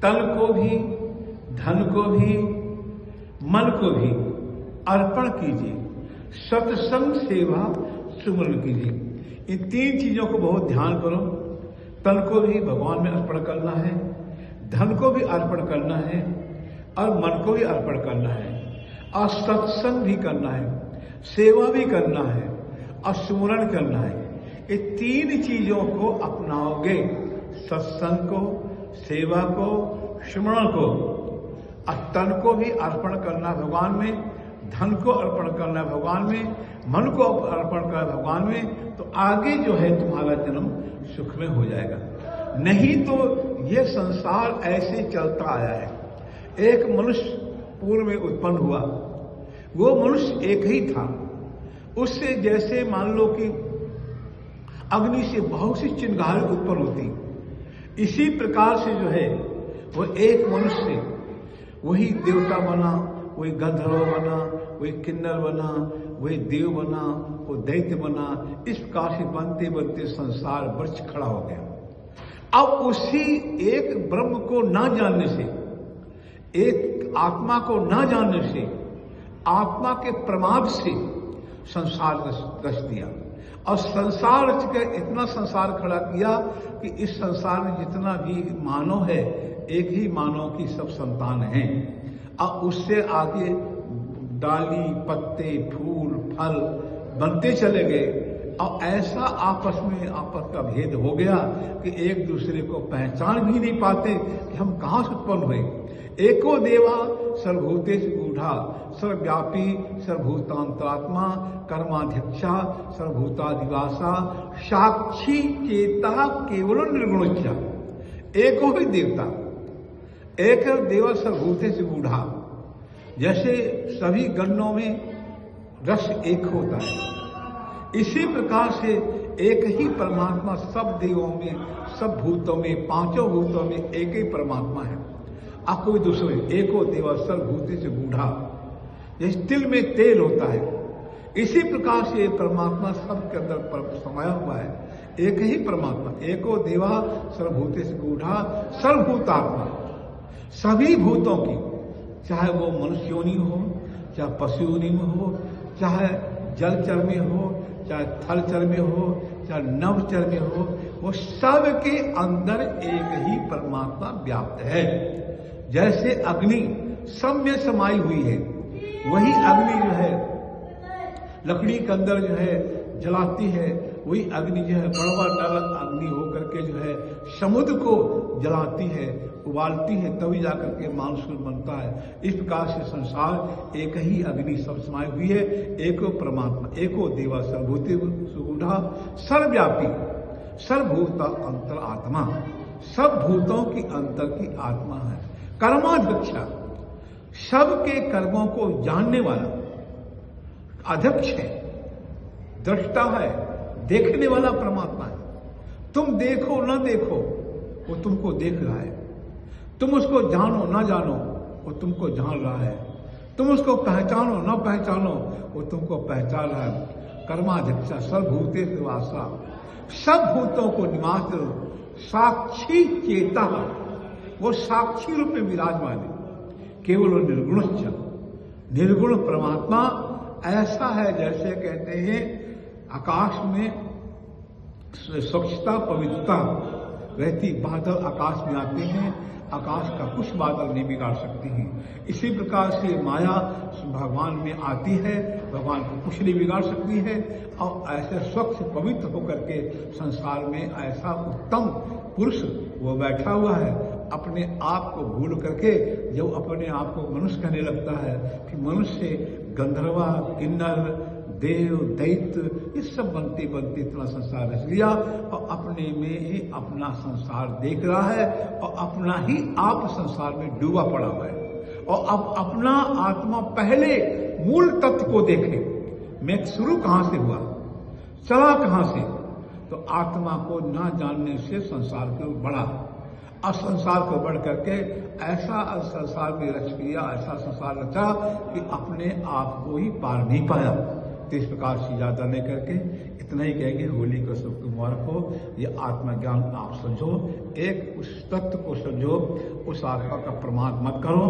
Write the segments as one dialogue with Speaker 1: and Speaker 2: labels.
Speaker 1: तन को भी, धन को भी, मन को भी अर्पण कीजिए। सत्संग, सेवा, सुमरन कीजिए। इन तीन चीजों को बहुत ध्यान करो। तन को भी भगवान में अर्पण करना है, धन को भी अर्पण करना है और मन को भी अर्पण करना है, और सत्संग भी करना है, सेवा भी करना है और सुमरन करना है। ये तीन चीजों को अपनाओगे, सत्संग को, सेवा को, सुमरन को, और तन को भी अर्पण करना भगवान में, धन को अर्पण करना भगवान में, मन को अर्पण करना भगवान में, तो आगे जो है तुम्हारा जन्म सुख में हो जाएगा। नहीं तो ये संसार ऐसे चलता आया है। एक मनुष्य पूर्व में उत्पन्न हुआ, वो मनुष्य एक ही था। उससे जैसे मान लो कि अग्नि से बहुत सी चिंगारी उत्पन्न होती, इसी प्रकार से जो है वो एक मनुष्य वही देवता बना, वही गंधर्व बना, वही किन्नर बना, वही देव बना, वो दैत्य बना। इस प्रकार से बनते बनते संसार वृक्ष खड़ा हो गया। अब उसी एक ब्रह्म को ना जानने से, एक आत्मा को ना जानने से, आत्मा के प्रमाद से संसार रच दिया, और संसार रच कर इतना संसार खड़ा किया कि इस संसार में जितना भी मानव है, एक ही मानव की सब संतान हैं, और उससे आगे डाली, पत्ते, फूल, फल बनते चले गए, और ऐसा आपस का भेद हो गया कि एक दूसरे को पहचान भी नहीं पाते कि हम कहाँ से उत्पन्न हुए। एको देवा सर्वभूतेषु गूढ़ा, सर्वव्यापी सर्वभूतांतरात्मा, कर्माध्यक्षा सर्वभूतादिवासा, साक्षी चेता केवल निर्गुणोच्चा। एको ही देवता, एक देवा सर्वभूतेषु गूढ़ा। जैसे सभी गणों में रस एक होता है, इसी प्रकार से एक ही परमात्मा सब देवों में, सब भूतों में, पांचों भूतों में एक ही परमात्मा है, अब कोई दूसरे। एको देवा सर्वभूतेषु गूढ़ा, जैसे तिल में तेल होता है, इसी प्रकार से परमात्मा सबके अंदर समाया हुआ है, एक ही परमात्मा। एको देवा सर्वभूतेषु गूढ़ा, सर्वभूतात्मा, सभी भूतों की, चाहे वो मनुष्य योनि हो, चाहे पशु योनि में हो, चाहे जलचर में हो, चाहे थलचर में हो, चाहे नवचर में हो, वो सब के अंदर एक ही परमात्मा व्याप्त है। जैसे अग्नि सब में समाई हुई है, वही अग्नि जो है लकड़ी के अंदर जो है जलाती है, वही अग्नि जो है बड़वा नरक अग्नि होकर के जो है समुद्र को जलाती है, उबालती है, तभी जाकर के मानसून बनता है। इस प्रकार से संसार एक ही अग्नि सब समाई हुई है, एको परमात्मा, एको देवा सर्वभूतेषु गूढ़ा, सर्वव्यापी सर्वभूता अंतर आत्मा, सब भूतों की अंतर की आत्मा है। कर्माध्यक्षा, सबके कर्मों को जानने वाला अध्यक्ष है, दृष्टा है, देखने वाला परमात्मा है। तुम देखो ना देखो, वो तुमको देख रहा है। तुम उसको जानो ना जानो, वो तुमको जान रहा है। तुम उसको पहचानो ना पहचानो, वो तुमको पहचान रहा है। कर्माध्यक्षा सर्वभूतेषु वासा, सब भूतों को निवास करो। साक्षी चेता, वो साक्षी रूप में विराजमान है। केवल निर्गुणच्च, निर्गुण परमात्मा ऐसा है जैसे कहते हैं आकाश में स्वच्छता पवित्रता रहती, बादल आकाश में आते हैं, आकाश का कुछ बादल नहीं बिगाड़ सकते हैं। इसी प्रकार से माया भगवान में आती है, भगवान को कुछ नहीं बिगाड़ सकती है। और ऐसे स्वच्छ पवित्र होकर के संसार में ऐसा उत्तम पुरुष वो बैठा हुआ है, अपने आप को भूल करके जब अपने आप को मनुष्य कहने लगता है कि मनुष्य गंधर्वा, किन्नर, देव, दैत्य, ये सब बनते बनते इतना संसार रच लिया, और अपने में ही अपना संसार देख रहा है, और अपना ही आप संसार में डूबा पड़ा हुआ है। और अब अपना आत्मा पहले मूल तत्व को देखे, मैं शुरू कहां से हुआ, चला कहां से, तो आत्मा को ना जानने से संसार को बढ़ा, और संसार को बढ़ करके ऐसा संसार में रच लिया, ऐसा संसार रचा कि अपने आप को ही पार नहीं पाया। तो इस प्रकार से ज्यादा नहीं करके इतना ही कहेंगे, होली को सबको मुबारक हो। ये आत्मज्ञान आप समझो। एक उस तत्व को समझो, उस आत्मा का प्रमाद मत करो,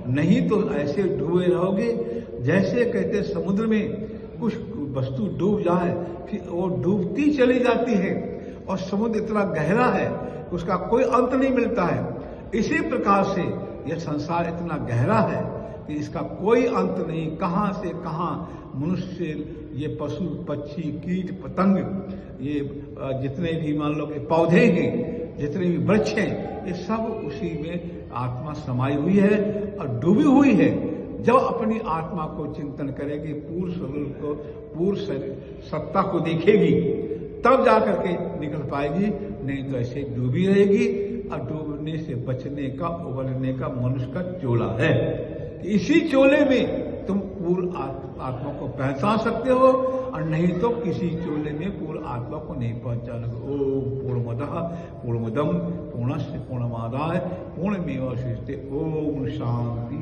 Speaker 1: नहीं तो ऐसे डूबे रहोगे। जैसे कहते समुद्र में कुछ वस्तु डूब जाए, फिर वो डूबती चली जाती है, और समुद्र इतना गहरा है उसका कोई अंत नहीं मिलता है। इसी प्रकार से यह संसार इतना गहरा है कि इसका कोई अंत नहीं। कहाँ से कहाँ मनुष्य, ये पशु पक्षी कीट पतंग, ये जितने भी मान लो कि पौधे हैं, जितने भी वृक्ष हैं, ये सब उसी में आत्मा समाई हुई है और डूबी हुई है। जब अपनी आत्मा को चिंतन करेगी, पूर्ण स्वरूप को, पूर्ण सत्ता को देखेगी, तब जाकर के निकल पाएगी, नहीं तो ऐसे डूबी रहेगी। और डूबने से बचने का, उबरने का मनुष्य का चोला है। इसी चोले में तुम पूर्ण आत्मा को पहचान सकते हो, और नहीं तो किसी चोले में पूर्ण आत्मा को नहीं पहचानोगे। ओम पूर्णमदः पूर्णमिदं पूर्णस्य पूर्णमादाय पूर्णमेवावशिष्यते। ओम शांति।